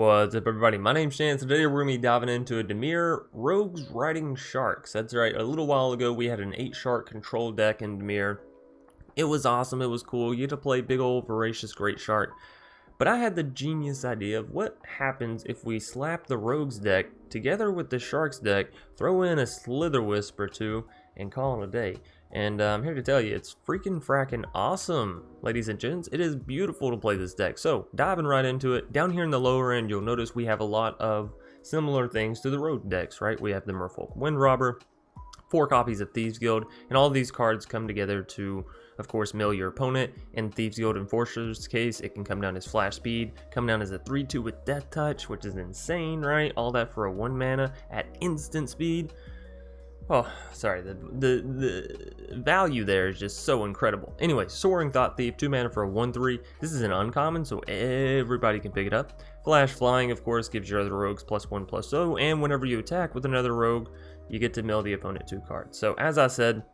What's up, everybody? My name's Shan. Today we're going to be diving into a Dimir Rogue Sharks. That's right, a little while ago we had an 8 shark control deck in Dimir. It was awesome, it was cool. You get to play big old Voracious Greatshark. But I had the genius idea of what happens if we slap the Rogues deck together with the Sharks deck, throw in a Slitherwisp or two, and call it a day. And I'm here to tell you, it's freaking fracking awesome, ladies and gents. It is beautiful to play this deck. So, diving right into it, down here in the lower end, you'll notice we have a lot of similar things to the Rogue decks, right? We have the Merfolk Windrobber, 4 copies of Thieves Guild, and all of these cards come together to, of course, mill your opponent. In Thieves Guild Enforcer's case, it can come down as Flash Speed, come down as a 3/2 with Death Touch, which is insane, right? All that for a 1 mana at instant speed. Oh, sorry, the value there is just so incredible. Anyway, Soaring Thought-Thief, 2 mana for a 1/3. This is an uncommon, so everybody can pick it up. Flash Flying, of course, gives your other rogues +1/+0, and whenever you attack with another rogue, you get to mill the opponent 2 cards. So, as I said,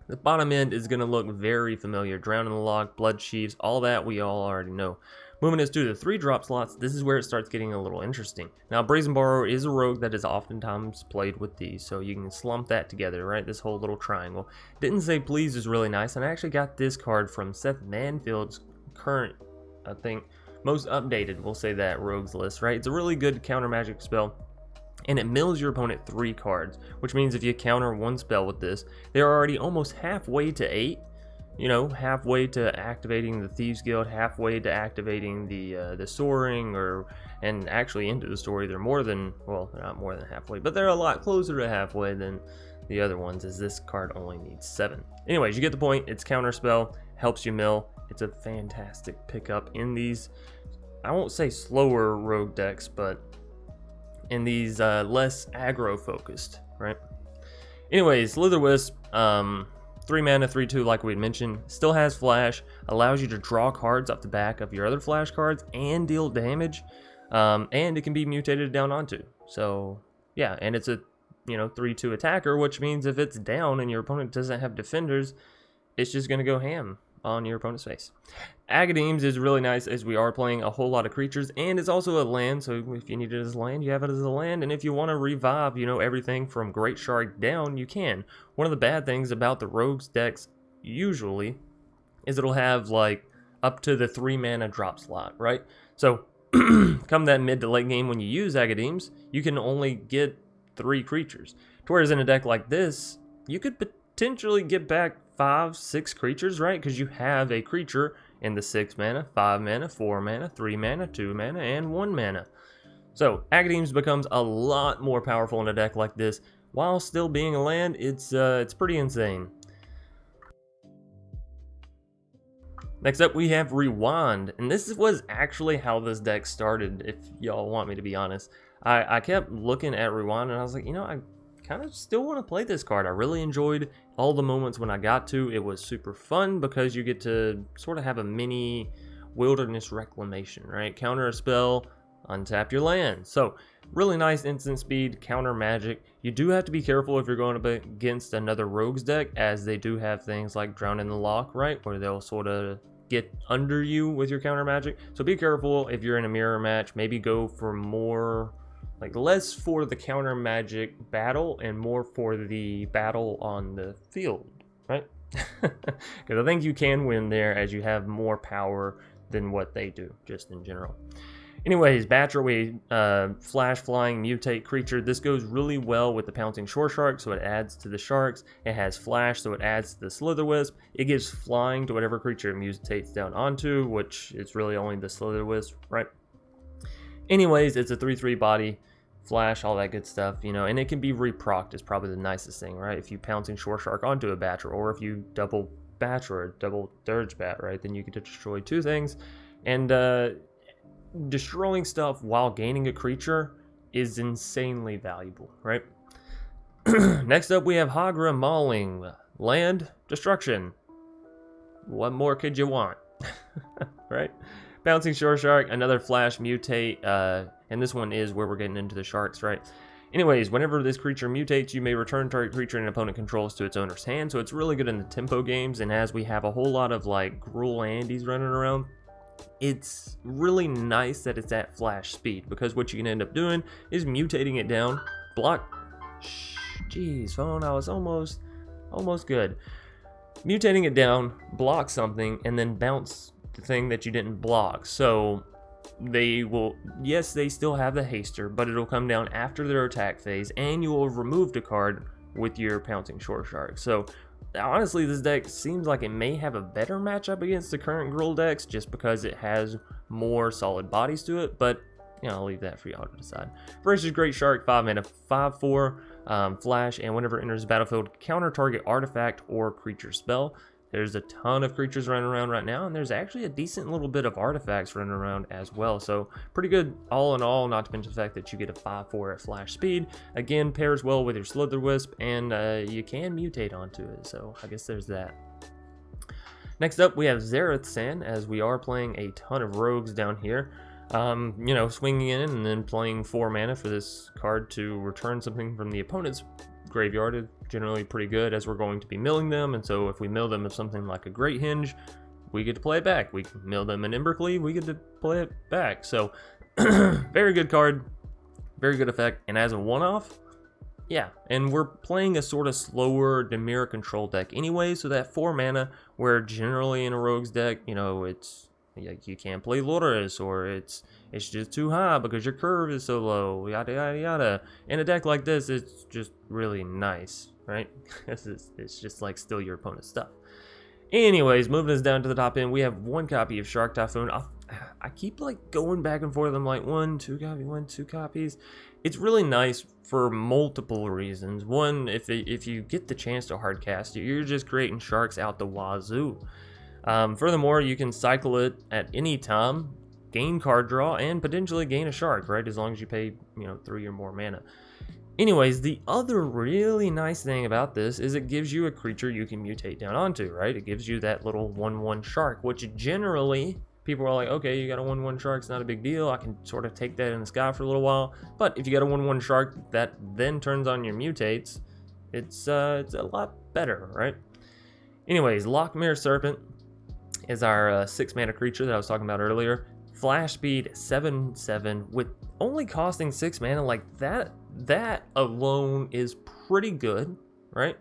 the bottom end is going to look very familiar. Drown in the Loch, Bloodchiefs, all that we all already know. Moving us to the 3-drop slots, this is where it starts getting a little interesting. Now, Brazen Borrower is a rogue that is oftentimes played with these, so you can slump that together, right? This whole little triangle. Didn't Say Please is really nice, and I actually got this card from Seth Manfield's current, I think, most updated, we'll say that, rogues list, right? It's a really good counter magic spell, and it mills your opponent 3 cards, which means if you counter 1 spell with this, they're already almost halfway to 8. You know, halfway to activating the Thieves Guild, halfway to activating the Soaring, and actually into the story. They're more than, well, they're not more than halfway, but they're a lot closer to halfway than the other ones, as this card only needs 7. Anyways, you get the point. It's counter spell, helps you mill. It's a fantastic pickup in these, I won't say slower rogue decks, but in these less aggro focused, right? Anyways, Slitherwisp, 3 mana, 3/2, like we mentioned, still has Flash, allows you to draw cards off the back of your other Flash cards and deal damage, and it can be mutated down onto. So, yeah, and it's a, 3/2 attacker, which means if it's down and your opponent doesn't have defenders, it's just going to go ham on your opponent's face. Agadeems is really nice, as we are playing a whole lot of creatures, and it's also a land, so if you need it as a land, you have it as a land, and if you want to revive, everything from Greatshark down, you can. One of the bad things about the Rogues decks, usually, is it'll have, like, up to the 3 mana drop slot, right? So, come that mid to late game when you use Agadeems, you can only get 3 creatures. Whereas in a deck like this, you could potentially get back 5, 6 creatures, right? Because you have a creature in the 6 mana, 5 mana, 4 mana, 3 mana, 2 mana, and 1 mana. So, Agadeems becomes a lot more powerful in a deck like this. While still being a land, it's pretty insane. Next up, we have Rewind, and this was actually how this deck started, if y'all want me to be honest. I kept looking at Rewind, and I was like, I kind of still want to play this card. I really enjoyed all the moments when I got to. It was super fun because you get to sort of have a mini wilderness reclamation, right? Counter a spell, untap your land. So, really nice instant speed, counter magic. You do have to be careful if you're going up against another Rogues deck, as they do have things like Drown in the Loch, right? Where they'll sort of get under you with your counter magic. So be careful if you're in a mirror match. Maybe go for more, like less for the counter magic battle and more for the battle on the field, right? Because I think you can win there, as you have more power than what they do, just in general. Anyways, Battery, Flash Flying, Mutate creature. This goes really well with the Pouncing Shoreshark, so it adds to the Sharks. It has Flash, so it adds to the Slitherwisp. It gives Flying to whatever creature it mutates down onto, which is really only the Slitherwisp, right? Anyways, it's a 3/3 body, Flash, all that good stuff, and it can be reprocced is probably the nicest thing, right? If you Pouncing Shoreshark onto a Batcher, or if you double Batcher or double Dirge Bat, right? Then you get to destroy 2 things, and destroying stuff while gaining a creature is insanely valuable, right? Next up, we have Hagra Mauling, land destruction. What more could you want, right? Pouncing Shoreshark, another Flash mutate, and this one is where we're getting into the Sharks, right? Anyways, whenever this creature mutates, you may return target creature an opponent controls to its owner's hand, so it's really good in the tempo games, and as we have a whole lot of, like, Gruul Andes running around, it's really nice that it's at flash speed, because what you can end up doing is mutating it down, block. Jeez, phone, I was almost good. Mutating it down, block something, and then bounce the thing that you didn't block. So they will, yes, they still have the haster, but it'll come down after their attack phase, and you will have removed a card with your Pouncing Shoreshark. So honestly, this deck seems like it may have a better matchup against the current Gruul decks, just because it has more solid bodies to it, but you know, I'll leave that for y'all to decide. Voracious Greatshark, 5 mana, 5/4, flash, and whenever it enters the battlefield, counter target artifact or creature spell. There's a ton of creatures running around right now, and there's actually a decent little bit of artifacts running around as well. So pretty good all in all, not to mention the fact that you get a 5/4 at flash speed. Again, pairs well with your Slitherwisp, and you can mutate onto it, so I guess there's that. Next up, we have Zareth San, as we are playing a ton of rogues down here. You know, swinging in and then playing 4 mana for this card to return something from the opponent's graveyard is generally pretty good, as we're going to be milling them, and so if we mill them of something like a Great Hinge, we get to play it back. We can mill them in Embercleave, we get to play it back. So very good card, very good effect, and as a one-off, yeah, and we're playing a sort of slower Dimir control deck anyway, so that 4 mana, where generally in a rogue's deck, you know, it's like you can't play Loris, or it's just too high because your curve is so low, yada yada yada. In a deck like this, it's just really nice, right? It's just like steal your opponent's stuff. Anyways, moving us down to the top end, we have 1 copy of Shark Typhoon. I keep like going back and forth. I'm like 1, 2 copy, 1, 2 copies. It's really nice for multiple reasons. One, if you get the chance to hard cast it, you're just creating sharks out the wazoo. Furthermore, you can cycle it at any time, gain card draw, and potentially gain a shark, right? As long as you pay, you know, 3 or more mana. Anyways, the other really nice thing about this is it gives you a creature you can mutate down onto, right? It gives you that little 1/1 shark, which generally people are like, okay, you got a 1/1 shark, it's not a big deal. I can sort of take that in the sky for a little while. But if you got a 1/1 shark that then turns on your mutates, it's a lot better, right? Anyways, Lochmere Serpent is our 6 mana creature that I was talking about earlier. Flash speed 7/7 with only costing 6 mana. Like that alone is pretty good, right?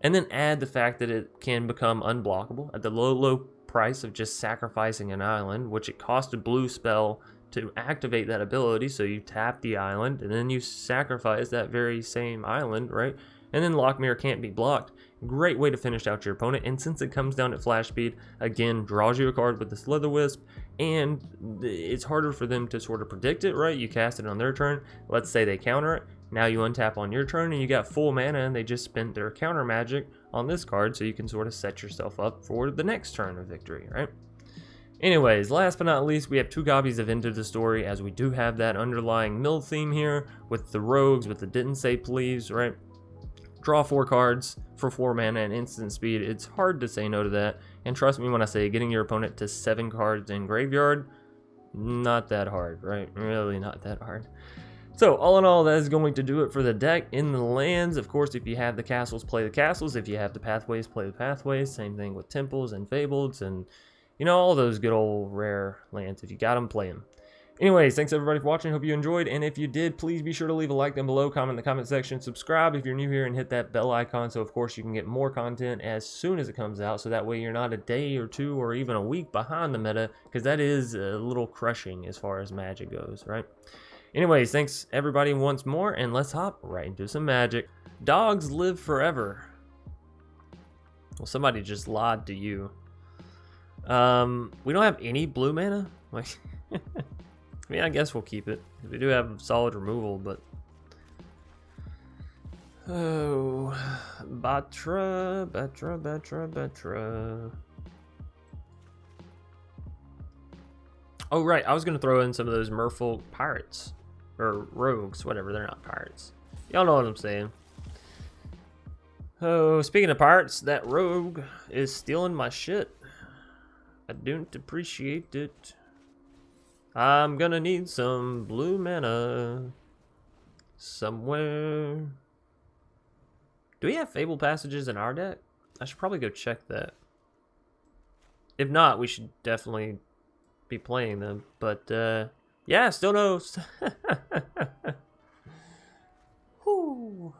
And then add the fact that it can become unblockable at the low price of just sacrificing an island, which it cost a blue spell to activate that ability. So you tap the island and then you sacrifice that very same island, right? And then Lochmere can't be blocked. Great way to finish out your opponent, and since it comes down at flash speed, again, draws you a card with the Slitherwisp, and it's harder for them to sort of predict it, right? You cast it on their turn, let's say they counter it, now you untap on your turn, and you got full mana, and they just spent their counter magic on this card, so you can sort of set yourself up for the next turn of victory, right? Anyways, last but not least, we have 2 copies of Into the Story, as we do have that underlying mill theme here, with the rogues, with the didn't say please, right? Draw 4 cards for 4 mana and instant speed. It's hard to say no to that. And trust me when I say getting your opponent to 7 cards in graveyard, not that hard, right? Really not that hard. So all in all, that is going to do it for the deck. In the lands, of course, if you have the castles, play the castles. If you have the pathways, play the pathways. Same thing with temples and fableds and, you know, all those good old rare lands. If you got them, play them. Anyways, thanks everybody for watching. Hope you enjoyed, and if you did, please be sure to leave a like down below, comment in the comment section, subscribe if you're new here, and hit that bell icon so of course you can get more content as soon as it comes out, so that way you're not a day or 2 or even a week behind the meta, because that is a little crushing as far as Magic goes, right? Anyways, thanks everybody once more, and let's hop right into some Magic. Dogs live forever. Well, somebody just lied to you. We don't have any blue mana? Like, I mean, I guess we'll keep it. We do have solid removal, but... Oh... Batra... Oh, right. I was going to throw in some of those merfolk pirates. Or rogues. Whatever. They're not pirates. Y'all know what I'm saying. Oh, speaking of pirates, that rogue is stealing my shit. I don't appreciate it. I'm gonna need some blue mana somewhere. Do we have Fable Passages in our deck? I should probably go check that. If not, we should definitely be playing them. But yeah, still no. Whew.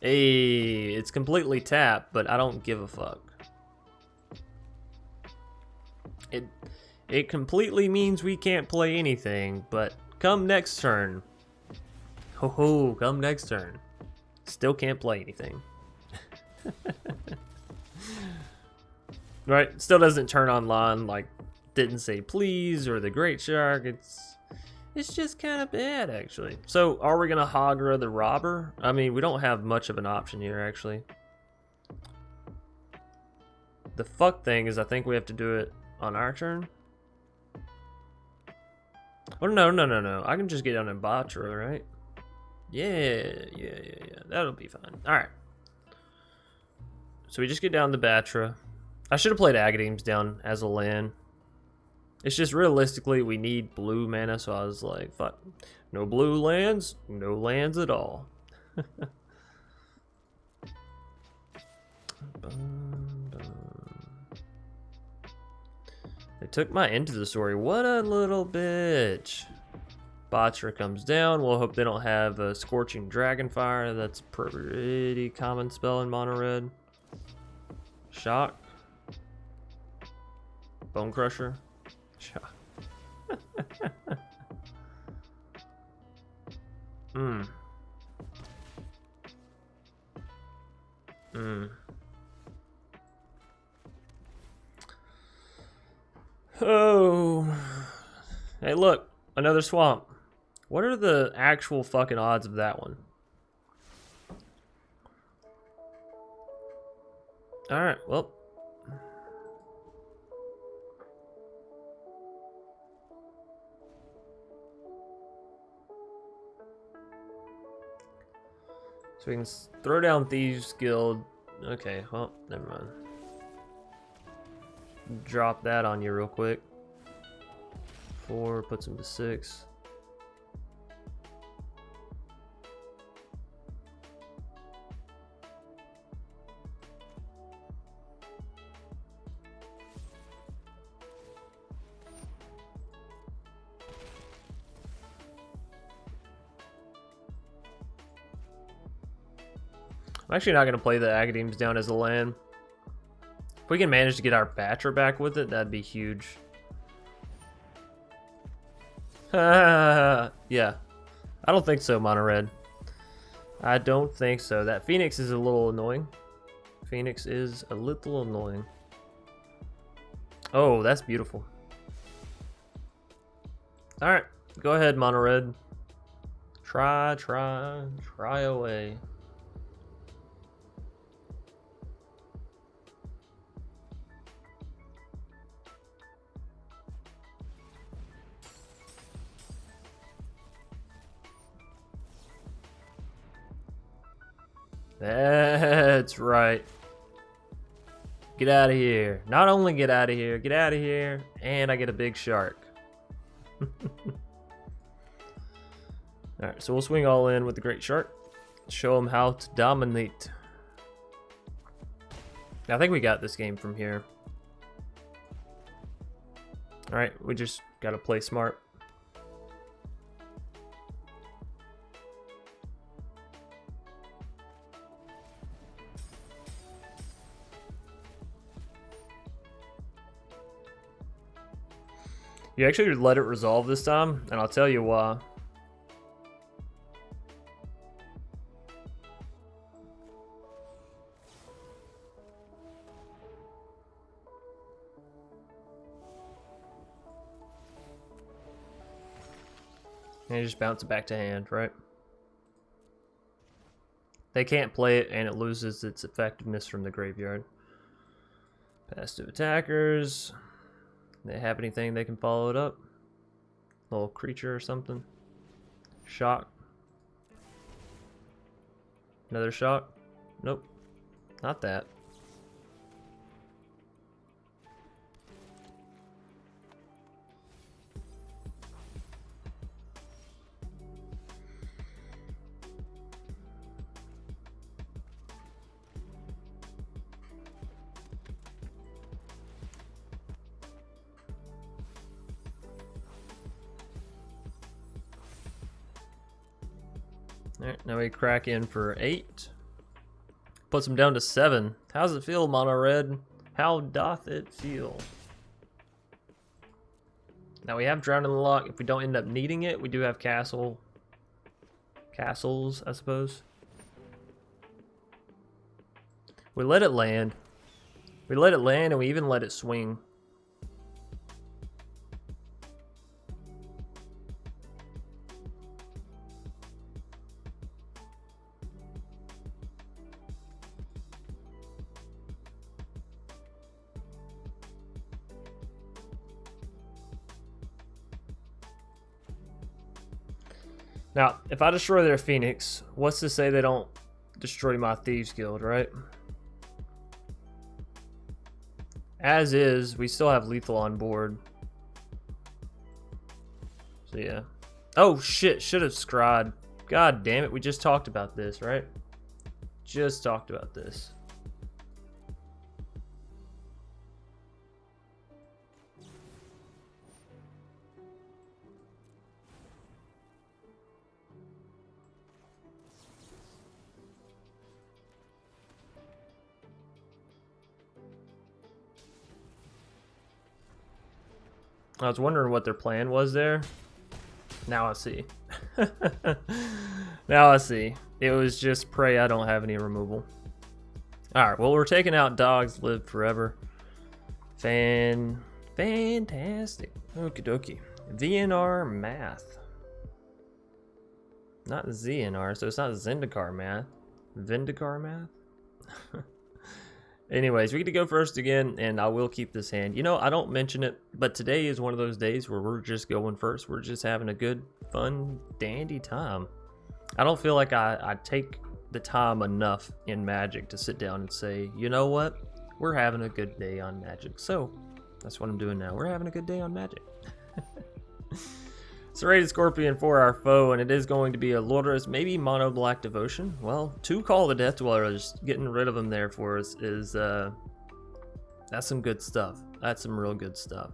Hey, it's completely tapped, but I don't give a fuck. It completely means we can't play anything, but come next turn. Ho ho, come next turn. Still can't play anything. Right, still doesn't turn online, like didn't say please or the Great Shark. It's just kind of bad, actually. So, are we gonna Hagra the Robber? I mean, we don't have much of an option here, actually. The fuck thing is, I think we have to do it on our turn. Oh, no. I can just get down in Batra, right? Yeah. That'll be fine. Alright. So we just get down to Batra. I should have played Agadeem's down as a land. It's just realistically, we need blue mana, so I was like, fuck. No blue lands, no lands at all. They took my Into the Story. What a little bitch. Batra comes down. We'll hope they don't have a Scorching Dragonfire. That's a pretty common spell in mono red. Shock. Bone Crusher. Shock. Oh. Hey, look. Another swamp. What are the actual fucking odds of that one? Alright, well. So we can throw down Thieves Guild. Okay, well, never mind. Drop that on you real quick. 4 puts him to 6. I'm actually not going to play the Agadeem's down as a land. If we can manage to get our Batra back with it, that'd be huge. Yeah. I don't think so, Mono Red. I don't think so. That Phoenix is a little annoying. Phoenix is a little annoying. Oh, that's beautiful. Alright, go ahead, Mono Red. Try away. That's right. Get out of here. Not only get out of here, and I get a big shark. Alright, so we'll swing all in with the Great Shark. Show him how to dominate. I think we got this game from here. Alright, we just gotta play smart. You actually let it resolve this time, and I'll tell you why. And you just bounce it back to hand, right? They can't play it, and it loses its effectiveness from the graveyard. Passive attackers. They have anything they can follow it up? Little creature or something? Shock. Another shock? Nope. Not that. Alright, now we crack in for 8. Puts him down to 7. How's it feel, Mono Red? How doth it feel? Now we have Drown in the Loch. If we don't end up needing it, we do have castles, I suppose. We let it land. We let it land and we even let it swing. Now, if I destroy their Phoenix, what's to say they don't destroy my Thieves Guild, right? As is, we still have lethal on board. So yeah. Oh shit, should have scryed. God damn it, we just talked about this, right? Just talked about this. I was wondering what their plan was there. Now I see. Now I see. It was just pray I don't have any removal. Alright, well, we're taking out Dogs Live Forever. Fantastic. Okie dokie. VNR math. Not ZNR, so it's not Zendikar math. Vendikar math? Anyways, we get to go first again, and I will keep this hand. You know, I don't mention it, but today is one of those days where we're just going first. We're just having a good, fun, dandy time. I don't feel like I take the time enough in Magic to sit down and say, you know what? We're having a good day on Magic. So, that's what I'm doing now. We're having a good day on Magic. Serrated Scorpion for our foe, and it is going to be a Lourdes, maybe Mono Black Devotion. Well, 2 Call the Death Dwellers, getting rid of them there for us is, that's some good stuff. That's some real good stuff.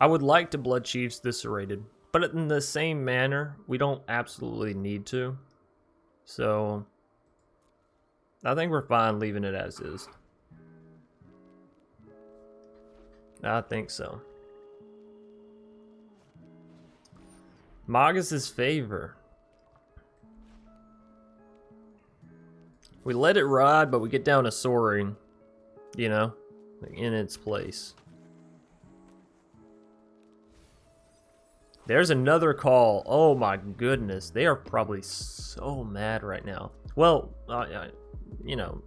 I would like to Bloodchiefs this Serrated, but in the same manner, we don't absolutely need to. So I think we're fine leaving it as is. I think so. Magus' Favor. We let it ride, but we get down to Soaring, you know, in its place. There's another call. Oh my goodness. They are probably so mad right now. Well, you know,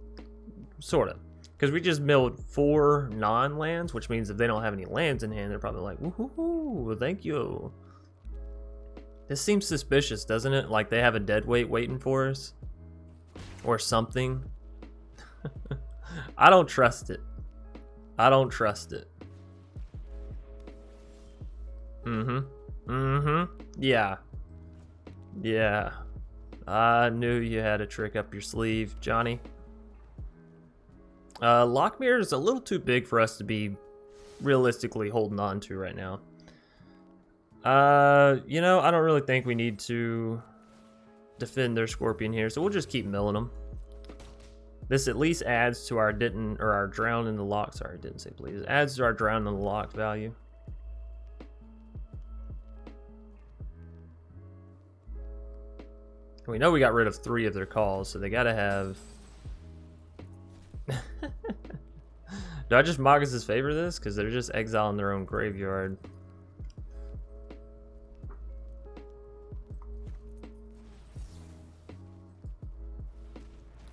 sort of. Because we just milled 4 non-lands, which means if they don't have any lands in hand, they're probably like, woohoo, thank you. This seems suspicious, doesn't it? Like they have a deadweight waiting for us. Or something. I don't trust it. I don't trust it. Yeah. Yeah. I knew you had a trick up your sleeve, Johnny. Lochmere is a little too big for us to be realistically holding on to right now. You know, I don't really think we need to defend their Scorpion here, so we'll just keep milling them. This at least adds to our Drown in the Loch. Sorry, I didn't say please. It adds to our Drown in the Loch value. We know we got rid of 3 of their calls, so they gotta have... Do I just Magus' Favor this? Because they're just exiling their own graveyard.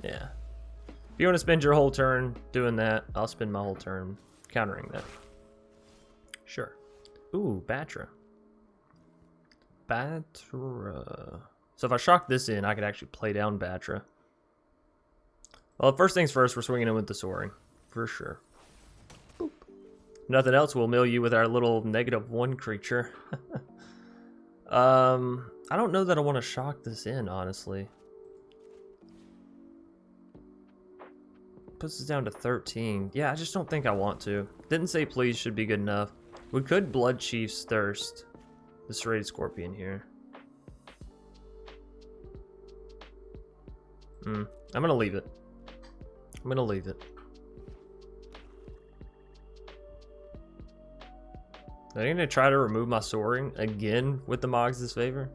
Yeah. If you want to spend your whole turn doing that, I'll spend my whole turn countering that. Sure. Ooh, Batra. Batra. So if I shock this in, I could actually play down Batra. Well, first things first, we're swinging in with the Soaring. For sure. Boop. Nothing else, we'll mill you with our little -1 creature. I don't know that I want to shock this in, honestly. puts us down to 13. Yeah, I just don't think I want to. Didn't say please should be good enough. We could Bloodchief's Thirst the Serrated Scorpion here. I'm gonna leave it. I'm gonna leave it. Are they gonna try to remove my Soaring again with the Moggs' favor?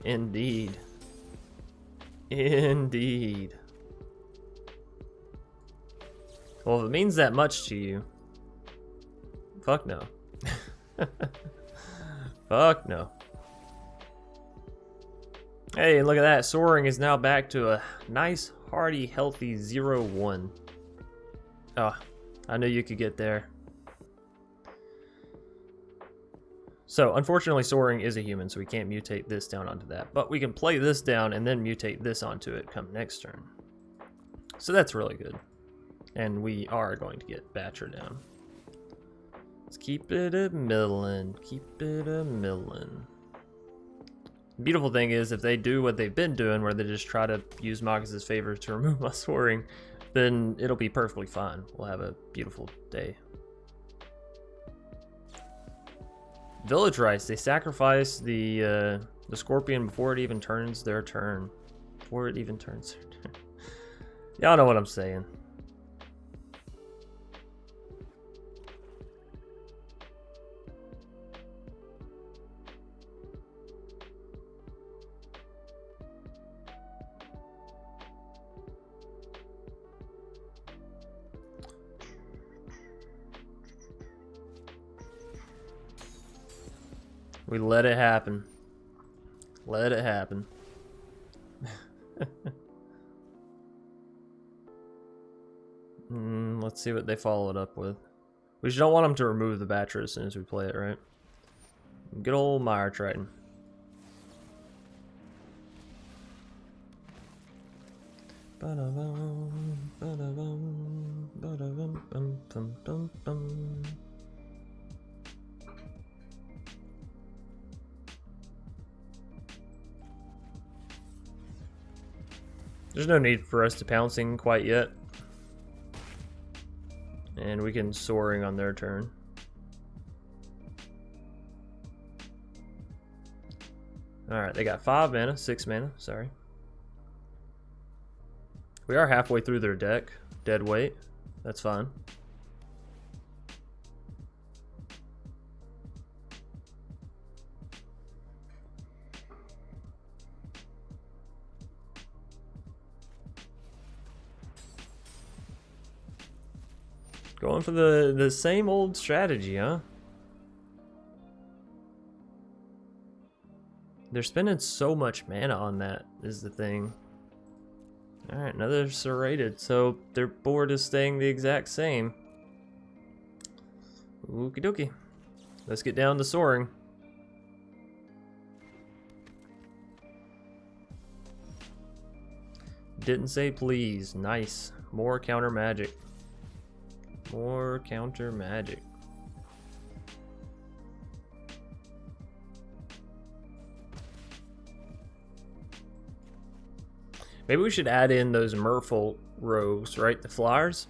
Indeed. Indeed. Well, if it means that much to you, fuck no. Fuck no. Hey, look at that. Soaring is now back to a nice, hearty, healthy 0-1. Oh, I knew you could get there. So, unfortunately, Soaring is a human, so we can't mutate this down onto that. But we can play this down and then mutate this onto it come next turn. So that's really good. And we are going to get Batcher down. Let's keep it a millin'. Keep it a millin'. The beautiful thing is, if they do what they've been doing, where they just try to use Moggs' favor to remove my Soaring, then it'll be perfectly fine. We'll have a beautiful day. Village Rice, they sacrifice the Scorpion before it even turns their turn. Before it even turns their turn. Y'all know what I'm saying. We let it happen. Let it happen. Let's see what they follow it up with. We just don't want them to remove the Batcher as soon as we play it, right? Good old Mire Triton. There's no need for us to Pouncing quite yet. And we can Soaring on their turn. Alright, they got 5 mana, 6 mana, sorry. We are halfway through their deck. Dead weight. That's fine. Going for the same old strategy, huh? They're spending so much mana on that, is the thing. Alright, another serrated, so their board is staying the exact same. Okie dokie. Let's get down to Soaring. Didn't say please. Nice. More counter magic. More counter magic. Maybe we should add in those Merfolk rogues, right? The flyers.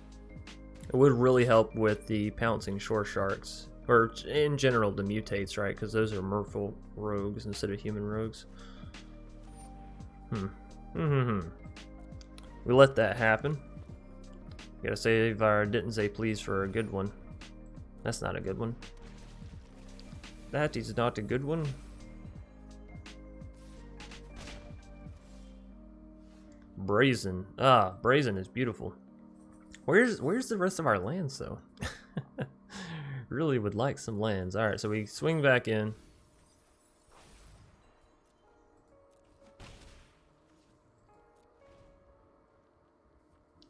It would really help with the Pouncing Shoresharks. Or in general, the mutates, right? Because those are Merfolk rogues instead of human rogues. We let that happen. Gotta save our didn't say please for a good one. That's not a good one. That is not a good one. Brazen. Ah, Brazen is beautiful. Where's the rest of our lands though? Really would like some lands. Alright, so we swing back in.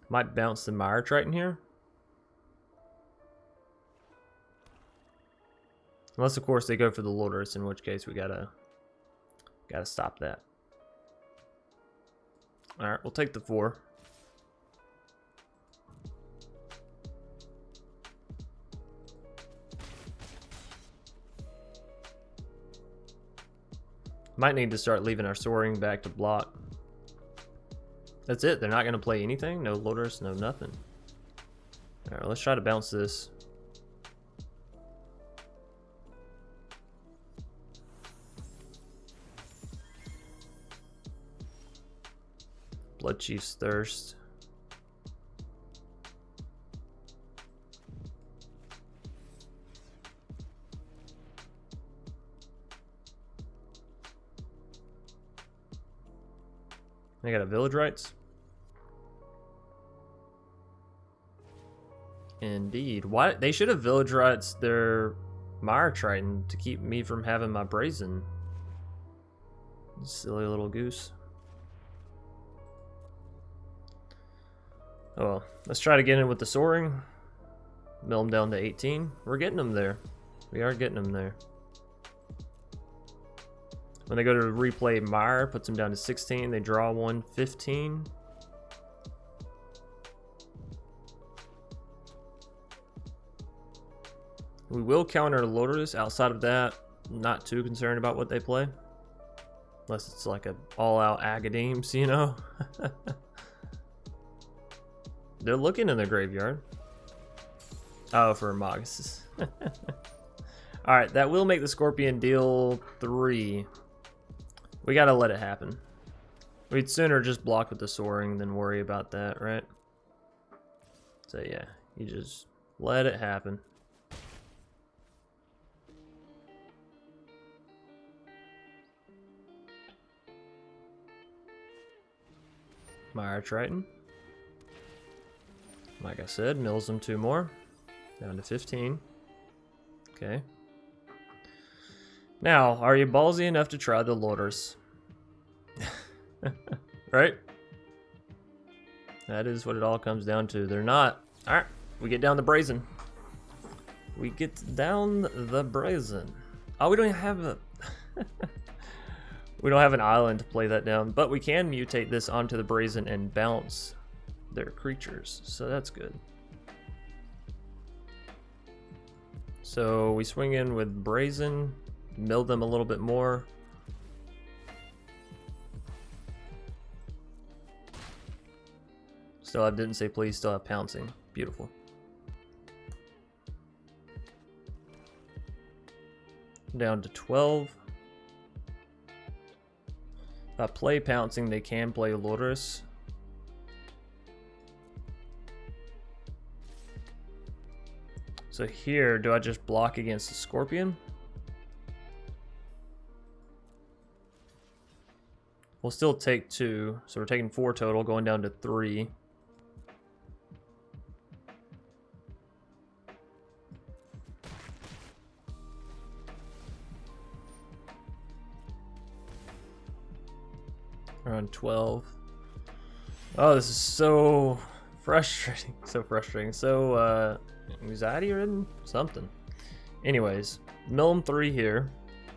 Might bounce the Mire Triton here. Unless of course they go for the Lourdes, in which case we gotta stop that. Alright, we'll take the 4. Might need to start leaving our Soaring back to block. That's it. They're not going to play anything? No Lotus, no nothing. Alright, let's try to bounce this. Bloodchief's Thirst. They got a Village Rights. Indeed. Why they should have Village Rights their Mire Triton to keep me from having my Brazen. Silly little goose. Oh well, let's try to get in with the Soaring. Mill them down to 18. We're getting them there. We are getting them there. When they go to replay Mire, puts them down to 16. They draw 1, 15. We will counter Lotus. Outside of that, not too concerned about what they play. Unless it's like an all-out Agademes, you know? They're looking in the graveyard. Oh, for Magus. Alright, that will make the Scorpion deal 3. We gotta let it happen. We'd sooner just block with the Soaring than worry about that, right? So yeah, you just let it happen. Mire Triton. Like I said, mills them 2 more. Down to 15. Okay. Now, are you ballsy enough to try the Lotus? Right? That is what it all comes down to. They're not. Alright, we get down the Brazen. We get down the Brazen. Oh, we don't have a... we don't have an island to play that down, but we can mutate this onto the Brazen and bounce their creatures, so that's good. So we swing in with Brazen, mill them a little bit more. Still have Didn't Say Please, still have Pouncing. Beautiful. Down to 12. If I play Pouncing, they can play Lotus. So here, do I just block against the Scorpion? We'll still take 2, so we're taking 4 total, going down to 3. Around 12. Oh, this is so frustrating. So frustrating. So, anxiety ridden? Something. Anyways, mill them 3 here.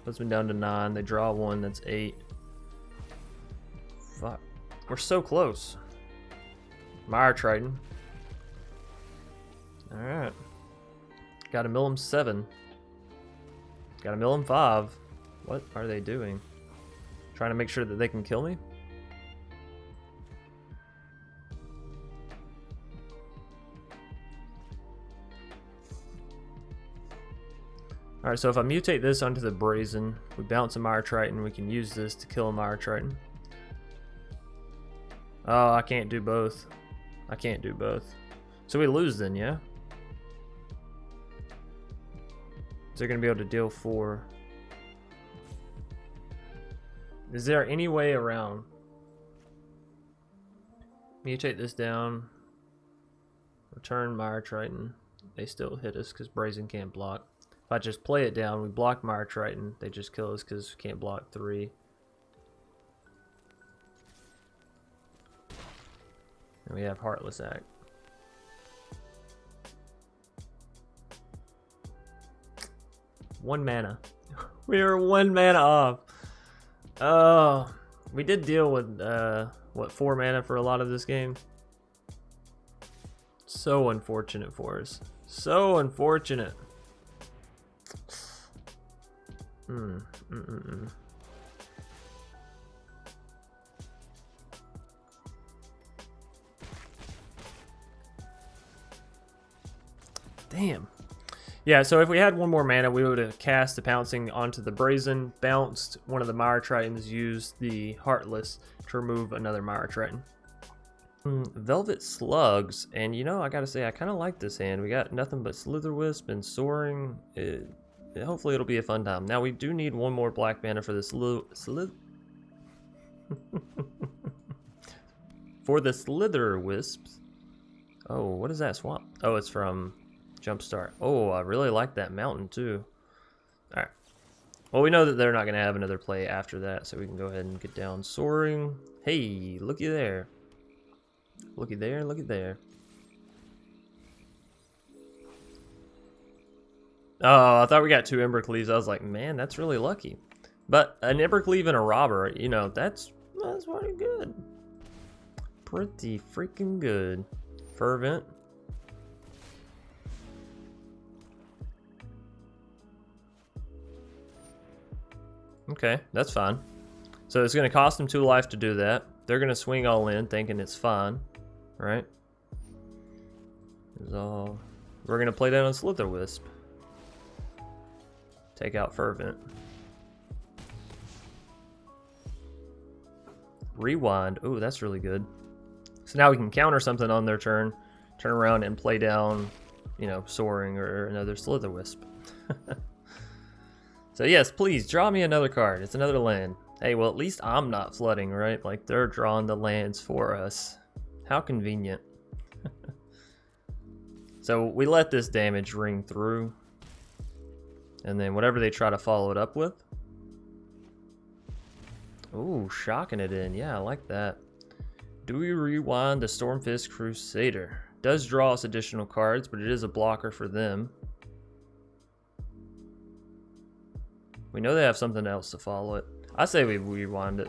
Puts me down to 9. They draw 1, that's 8. Fuck. We're so close. Mire Triton. Alright. Gotta mill them 7. Gotta mill them 5. What are they doing? Trying to make sure that they can kill me? Alright, so if I mutate this onto the Brazen, we bounce a Mire Triton, we can use this to kill a Mire Triton. Oh, I can't do both. I can't do both. So we lose then, yeah? So they're going to be able to deal 4. Is there any way around? Mutate this down. Return Mire Triton. They still hit us because Brazen can't block. If I just play it down, we block Mire Triton. They just kill us because we can't block 3. And we have Heartless Act. One mana. We are 1 mana off. Oh, we did deal with, what, 4 mana for a lot of this game? So unfortunate for us. So unfortunate. Damn. Yeah, so if we had one more mana, we would have cast the Pouncing onto the Brazen, bounced one of the Mire Tritons, used the Heartless to remove another Mire Triton. Velvet Slugs, and you know, I gotta say, I kind of like this hand. We got nothing but Slitherwisp and Soaring. Hopefully it'll be a fun time. Now we do need one more black mana for this for the Slitherwisps. Oh, what is that swamp? Oh, it's from Jumpstart. Oh, I really like that mountain too. Alright. Well, we know that they're not going to have another play after that, so we can go ahead and get down Soaring. Hey, looky there. Looky there, looky there. Oh, I thought we got 2 Embercleaves. I was like, man, that's really lucky. But an Embercleave and a Robber, you know, that's pretty good. Pretty freaking good. Fervent. Okay, that's fine. So it's going to cost them 2 life to do that. They're going to swing all in thinking it's fine, right? We're going to play down on Slitherwisp. Take out Fervent. Rewind. Ooh, that's really good. So now we can counter something on their turn, turn around and play down, you know, Soaring or another Slitherwisp. So yes, please draw me another card. It's another land. Hey, well, at least I'm not flooding, right? Like, they're drawing the lands for us. How convenient. So we let this damage ring through. And then whatever they try to follow it up with. Ooh, shocking it in. Yeah, I like that. Do we rewind the Stormfist Crusader? Does draw us additional cards, but it is a blocker for them. We know they have something else to follow it. I say we rewind it.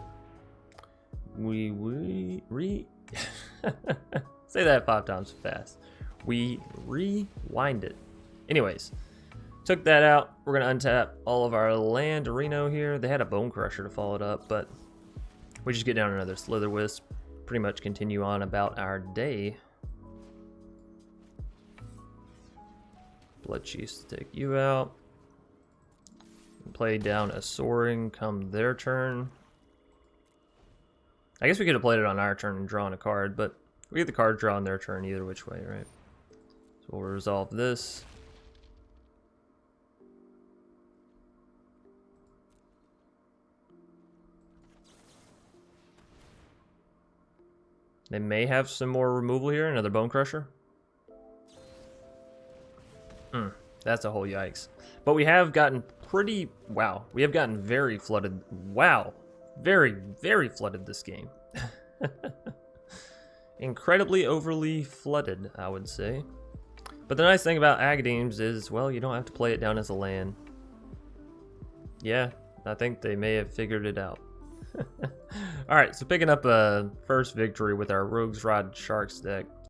Say that 5 times fast. We rewind it. Anyways, took that out. We're gonna untap all of our land Arena here. They had a Bone Crusher to follow it up, but we just get down another Slitherwisp. Pretty much continue on about our day. Bloodchief to take you out. Play down a Soaring come their turn. I guess we could have played it on our turn and drawn a card, but we get the card draw on their turn either which way, right? So we'll resolve this. They may have some more removal here, another Bone Crusher. That's a whole yikes. But we have gotten pretty, wow, we have gotten very flooded. Wow, very, very flooded this game. Incredibly overly flooded, I would say. But the nice thing about Agadeems is, well, you don't have to play it down as a land. Yeah, I think they may have figured it out. Alright, so picking up a first victory with our Rogue's Rod Sharks deck.